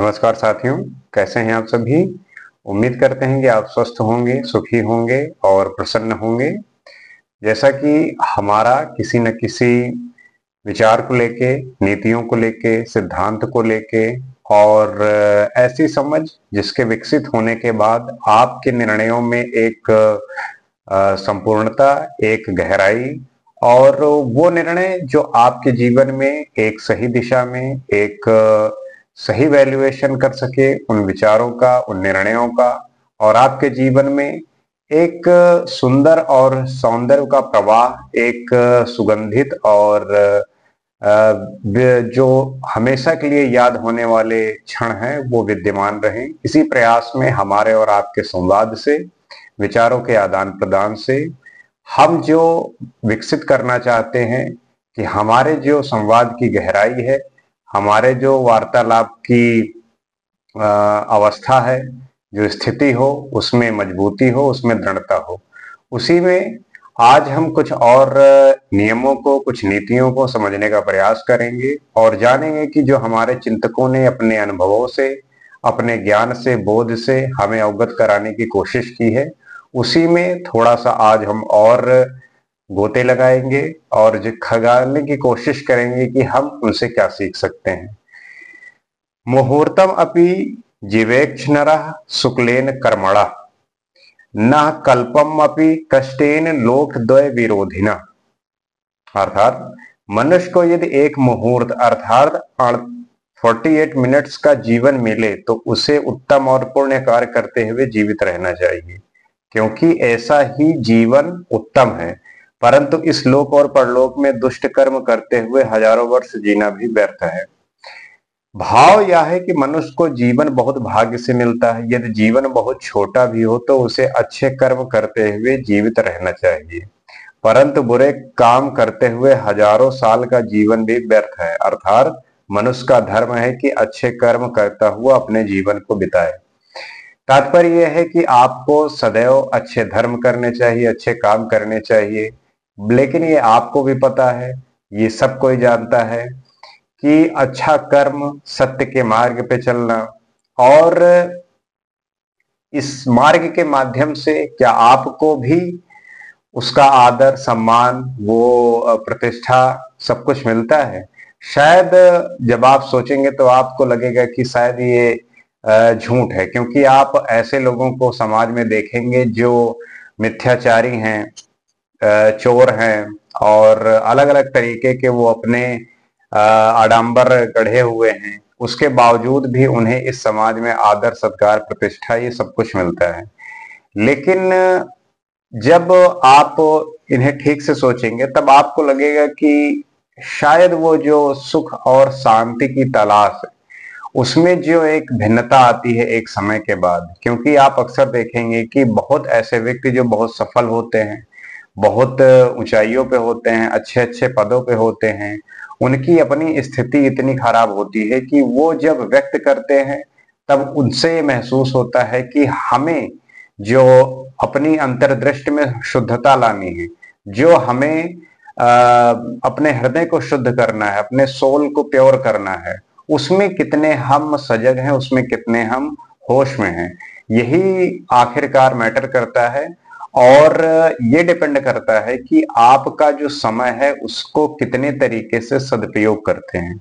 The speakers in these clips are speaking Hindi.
नमस्कार साथियों, कैसे हैं आप सभी। उम्मीद करते हैं कि आप स्वस्थ होंगे, सुखी होंगे और प्रसन्न होंगे। जैसा कि हमारा किसी न किसी विचार को लेके, नीतियों को लेके, सिद्धांत को लेके और ऐसी समझ जिसके विकसित होने के बाद आपके निर्णयों में एक संपूर्णता, एक गहराई और वो निर्णय जो आपके जीवन में एक सही दिशा में एक सही वैल्यूएशन कर सके उन विचारों का, उन निर्णयों का और आपके जीवन में एक सुंदर और सौंदर्य का प्रवाह, एक सुगंधित और जो हमेशा के लिए याद होने वाले क्षण हैं वो विद्यमान रहें। इसी प्रयास में हमारे और आपके संवाद से, विचारों के आदान प्रदान से हम जो विकसित करना चाहते हैं कि हमारे जो संवाद की गहराई है, हमारे जो वार्तालाप की अवस्था है, जो स्थिति हो उसमें मजबूती हो, उसमें दृढ़ता हो। उसी में आज हम कुछ और नियमों को, कुछ नीतियों को समझने का प्रयास करेंगे और जानेंगे कि जो हमारे चिंतकों ने अपने अनुभवों से, अपने ज्ञान से, बोध से हमें अवगत कराने की कोशिश की है, उसी में थोड़ा सा आज हम और गोते लगाएंगे और जो खगालने की कोशिश करेंगे कि हम उनसे क्या सीख सकते हैं। मुहूर्तम अपि जीवेक्षणरः शुक्लेन कर्मणा न कल्पम अपि कष्टेन लोकद्वय विरोधिना। अर्थात मनुष्य को यदि एक मुहूर्त अर्थात 48 मिनट्स का जीवन मिले तो उसे उत्तम और पुण्य कार्य करते हुए जीवित रहना चाहिए, क्योंकि ऐसा ही जीवन उत्तम है। परंतु इस लोक और परलोक में दुष्ट कर्म करते हुए हजारों वर्ष जीना भी व्यर्थ है। भाव यह है कि मनुष्य को जीवन बहुत भाग्य से मिलता है। यदि जीवन बहुत छोटा भी हो तो उसे अच्छे कर्म करते हुए जीवित रहना चाहिए, परंतु बुरे काम करते हुए हजारों साल का जीवन भी व्यर्थ है। अर्थात मनुष्य का धर्म है कि अच्छे कर्म करता हुआ अपने जीवन को बिताए। तात्पर्य यह है कि आपको सदैव अच्छे धर्म करने चाहिए, अच्छे काम करने चाहिए। लेकिन ये आपको भी पता है, ये सब कोई जानता है कि अच्छा कर्म, सत्य के मार्ग पे चलना और इस मार्ग के माध्यम से क्या आपको भी उसका आदर, सम्मान, वो प्रतिष्ठा सब कुछ मिलता है। शायद जब आप सोचेंगे तो आपको लगेगा कि शायद ये झूठ है, क्योंकि आप ऐसे लोगों को समाज में देखेंगे जो मिथ्याचारी हैं, चोर हैं और अलग अलग तरीके के वो अपने आडंबर गढ़े हुए हैं। उसके बावजूद भी उन्हें इस समाज में आदर, सत्कार, प्रतिष्ठा ये सब कुछ मिलता है। लेकिन जब आप इन्हें ठीक से सोचेंगे तब आपको लगेगा कि शायद वो जो सुख और शांति की तलाश है उसमें जो एक भिन्नता आती है एक समय के बाद। क्योंकि आप अक्सर देखेंगे कि बहुत ऐसे व्यक्ति जो बहुत सफल होते हैं, बहुत ऊंचाइयों पे होते हैं, अच्छे अच्छे पदों पे होते हैं, उनकी अपनी स्थिति इतनी खराब होती है कि वो जब व्यक्त करते हैं तब उनसे ये महसूस होता है कि हमें जो अपनी अंतर्दृष्टि में शुद्धता लानी है, जो हमें अपने हृदय को शुद्ध करना है, अपने सोल को प्योर करना है, उसमें कितने हम सजग हैं, उसमें कितने हम होश में हैं, यही आखिरकार मैटर करता है। और ये डिपेंड करता है कि आपका जो समय है उसको कितने तरीके से सदुपयोग करते हैं।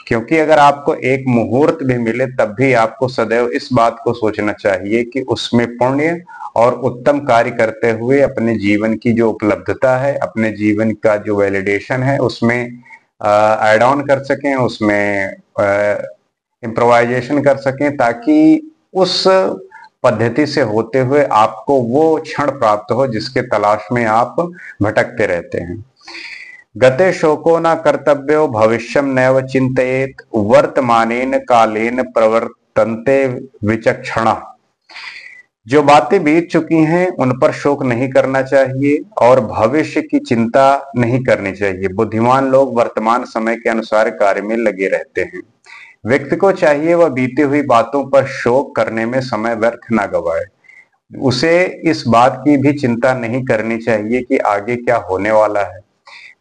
क्योंकि अगर आपको एक मुहूर्त भी मिले तब भी आपको सदैव इस बात को सोचना चाहिए कि उसमें पुण्य और उत्तम कार्य करते हुए अपने जीवन की जो उपलब्धता है, अपने जीवन का जो वैलिडेशन है उसमें ऐड ऑन कर सकें, उसमें इम्प्रोवाइजेशन कर सकें, ताकि उस पद्धति से होते हुए आपको वो क्षण प्राप्त हो जिसके तलाश में आप भटकते रहते हैं। गते शोको न कर्तव्यो भविष्यम नैव चिंतयेत वर्तमानेन कालेन प्रवर्तन्ते विचक्षणा। जो बातें बीत चुकी हैं उन पर शोक नहीं करना चाहिए और भविष्य की चिंता नहीं करनी चाहिए। बुद्धिमान लोग वर्तमान समय के अनुसार कार्य में लगे रहते हैं। व्यक्ति को चाहिए वह बीती हुई बातों पर शोक करने में समय व्यर्थ ना गवाए। उसे इस बात की भी चिंता नहीं करनी चाहिए कि आगे क्या होने वाला है।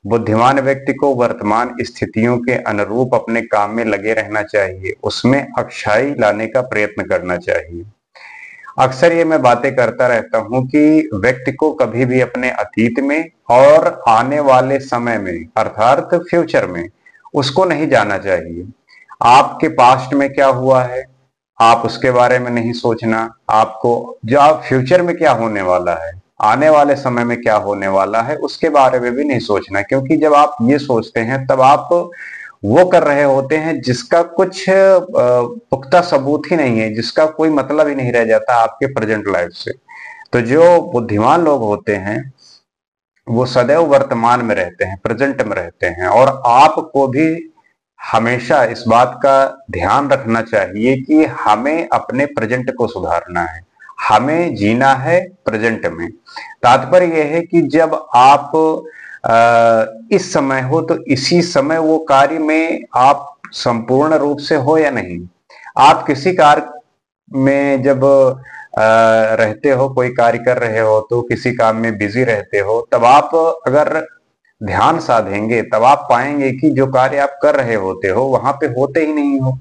बुद्धिमान व्यक्ति को वर्तमान स्थितियों के अनुरूप अपने काम में लगे रहना चाहिए, उसमें अच्छाई लाने का प्रयत्न करना चाहिए। अक्सर ये मैं बातें करता रहता हूं कि व्यक्ति को कभी भी अपने अतीत में और आने वाले समय में अर्थात फ्यूचर में उसको नहीं जाना चाहिए। आपके पास्ट में क्या हुआ है आप उसके बारे में नहीं सोचना, आपको जो आप फ्यूचर में क्या होने वाला है, आने वाले समय में क्या होने वाला है उसके बारे में भी नहीं सोचना, क्योंकि जब आप ये सोचते हैं तब आप वो कर रहे होते हैं जिसका कुछ पुख्ता सबूत ही नहीं है, जिसका कोई मतलब ही नहीं रह जाता आपके प्रेजेंट लाइफ से। तो जो बुद्धिमान लोग होते हैं वो सदैव वर्तमान में रहते हैं, प्रेजेंट में रहते हैं, और आपको भी हमेशा इस बात का ध्यान रखना चाहिए कि हमें अपने प्रेजेंट को सुधारना है, हमें जीना है प्रेजेंट में। तात्पर्य यह है कि जब आप इस समय हो तो इसी समय वो कार्य में आप संपूर्ण रूप से हो या नहीं। आप किसी कार्य में जब रहते हो, कोई कार्य कर रहे हो तो किसी काम में बिजी रहते हो, तब आप अगर ध्यान साधेंगे तब आप पाएंगे कि जो कार्य आप कर रहे होते हो वहां पे होते ही नहीं हो,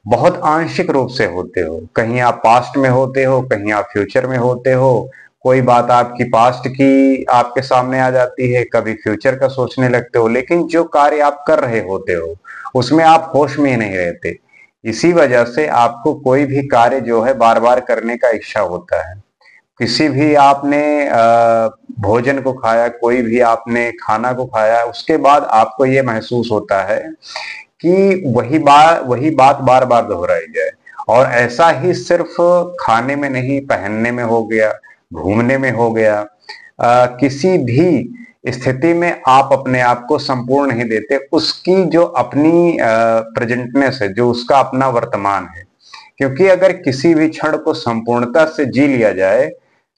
बहुत आंशिक रूप से होते हो। कहीं आप पास्ट में होते हो, कहीं आप फ्यूचर में होते हो, कोई बात आपकी पास्ट की आपके सामने आ जाती है, कभी फ्यूचर का सोचने लगते हो, लेकिन जो कार्य आप कर रहे होते हो उसमें आप होश में ही नहीं रहते। इसी वजह से आपको कोई भी कार्य जो है बार बार करने का इच्छा होता है। किसी भी आपने भोजन को खाया, कोई भी आपने खाना को खाया, उसके बाद आपको ये महसूस होता है कि वही बात बार बार दोहराई जाए। और ऐसा ही सिर्फ खाने में नहीं, पहनने में हो गया, घूमने में हो गया, किसी भी स्थिति में आप अपने आप को संपूर्ण नहीं देते। उसकी जो अपनी प्रेजेंटनेस है, जो उसका अपना वर्तमान है, क्योंकि अगर किसी भी क्षण को संपूर्णता से जी लिया जाए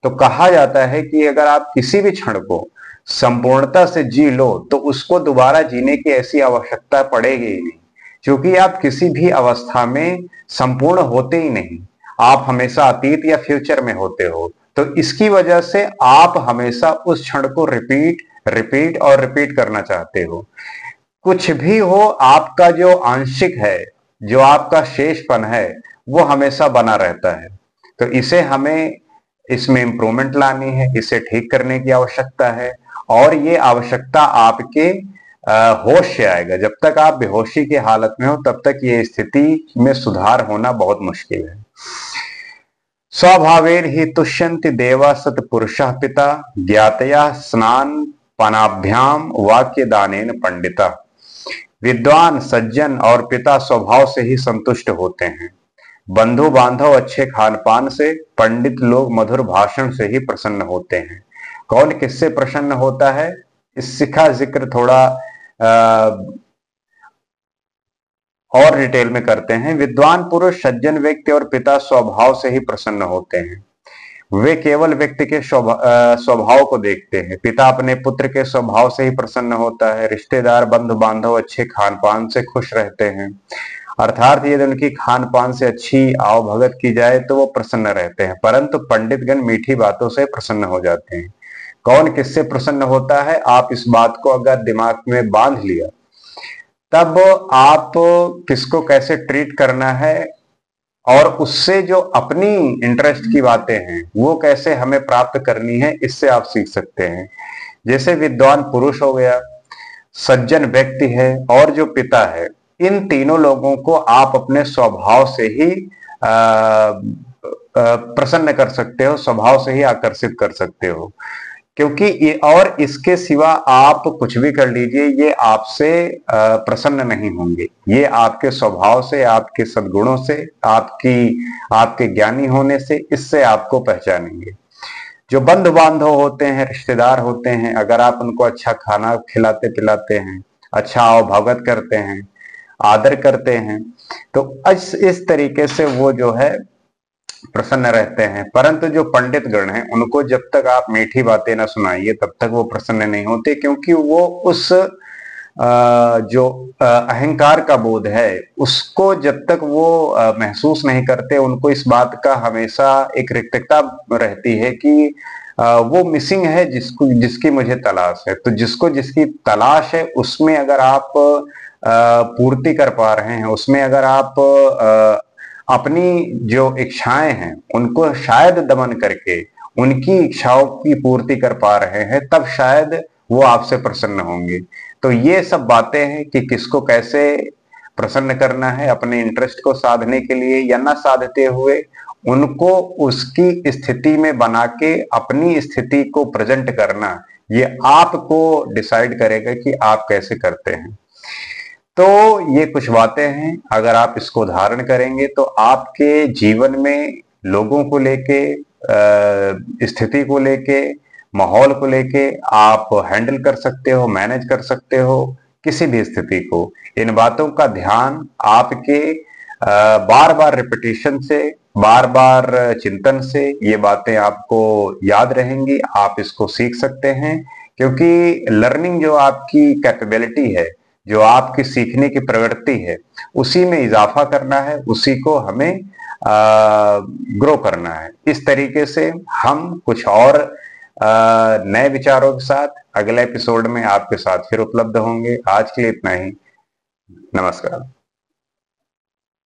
तो कहा जाता है कि अगर आप किसी भी क्षण को संपूर्णता से जी लो तो उसको दोबारा जीने की ऐसी आवश्यकता पड़ेगी ही नहीं, क्योंकि आप किसी भी अवस्था में संपूर्ण होते ही नहीं, आप हमेशा अतीत या फ्यूचर में होते हो। तो इसकी वजह से आप हमेशा उस क्षण को रिपीट रिपीट और रिपीट करना चाहते हो। कुछ भी हो, आपका जो आंशिक है, जो आपका शेषपन है, वो हमेशा बना रहता है। तो इसे हमें इसमें इंप्रूवमेंट लानी है, इसे ठीक करने की आवश्यकता है, और ये आवश्यकता आपके होश से आएगा। जब तक आप बेहोशी की हालत में हो तब तक ये स्थिति में सुधार होना बहुत मुश्किल है। स्वभावेन ही तुष्यन्ति देवा सत्पुरुषः पिता ज्ञातया स्नान पानाभ्याम वाक्य दानेन पंडिता। विद्वान, सज्जन और पिता स्वभाव से ही संतुष्ट होते हैं। बंधु बांधव अच्छे खान पान से, पंडित लोग मधुर भाषण से ही प्रसन्न होते हैं। कौन किससे प्रसन्न होता है इसका जिक्र थोड़ा और डिटेल में करते हैं। विद्वान पुरुष, सज्जन व्यक्ति और पिता स्वभाव से ही प्रसन्न होते हैं। वे केवल व्यक्ति के स्वभाव को देखते हैं। पिता अपने पुत्र के स्वभाव से ही प्रसन्न होता है। रिश्तेदार, बंधु बांधव अच्छे खान पान से खुश रहते हैं, अर्थात यदि उनकी खान पान से अच्छी आवभगत की जाए तो वो प्रसन्न रहते हैं। परंतु पंडितगण मीठी बातों से प्रसन्न हो जाते हैं। कौन किससे प्रसन्न होता है, आप इस बात को अगर दिमाग में बांध लिया तब आप किसको कैसे ट्रीट करना है और उससे जो अपनी इंटरेस्ट की बातें हैं वो कैसे हमें प्राप्त करनी है, इससे आप सीख सकते हैं। जैसे विद्वान पुरुष हो गया, सज्जन व्यक्ति है और जो पिता है, इन तीनों लोगों को आप अपने स्वभाव से ही प्रसन्न कर सकते हो, स्वभाव से ही आकर्षित कर सकते हो। क्योंकि ये और इसके सिवा आप कुछ भी कर लीजिए, ये आपसे प्रसन्न नहीं होंगे। ये आपके स्वभाव से, आपके सद्गुणों से, आपके ज्ञानी होने से, इससे आपको पहचानेंगे। जो बंधु बांधव होते हैं, रिश्तेदार होते हैं, अगर आप उनको अच्छा खाना खिलाते पिलाते हैं, अच्छा आवभगत करते हैं, आदर करते हैं, तो इस तरीके से वो जो है प्रसन्न रहते हैं। परंतु जो पंडित गण हैं उनको जब तक आप मीठी बातें ना सुनाइए तब तक वो प्रसन्न नहीं होते, क्योंकि वो उस जो अहंकार का बोध है उसको जब तक वो महसूस नहीं करते, उनको इस बात का हमेशा एक रिक्तता रहती है कि वो मिसिंग है जिसकी मुझे तलाश है। तो जिसको जिसकी तलाश है उसमें अगर आप पूर्ति कर पा रहे हैं, उसमें अगर आप अपनी जो इच्छाएं हैं उनको शायद दमन करके उनकी इच्छाओं की पूर्ति कर पा रहे हैं, तब शायद वो आपसे प्रसन्न होंगे। तो ये सब बातें हैं कि किसको कैसे प्रसन्न करना है अपने इंटरेस्ट को साधने के लिए, या न साधते हुए उनको उसकी स्थिति में बना के अपनी स्थिति को प्रेजेंट करना, ये आपको डिसाइड करेगा कि आप कैसे करते हैं। तो ये कुछ बातें हैं, अगर आप इसको धारण करेंगे तो आपके जीवन में लोगों को लेके, स्थिति को लेके, माहौल को लेके आप हैंडल कर सकते हो, मैनेज कर सकते हो किसी भी स्थिति को। इन बातों का ध्यान आपके बार बार रिपीटिशन से, बार बार चिंतन से ये बातें आपको याद रहेंगी, आप इसको सीख सकते हैं। क्योंकि लर्निंग जो आपकी कैपेबिलिटी है, जो आपकी सीखने की प्रवृत्ति है, उसी में इजाफा करना है, उसी को हमें ग्रो करना है। इस तरीके से हम कुछ और नए विचारों के साथ अगले एपिसोड में आपके साथ फिर उपलब्ध होंगे। आज के लिए इतना ही। नमस्कार।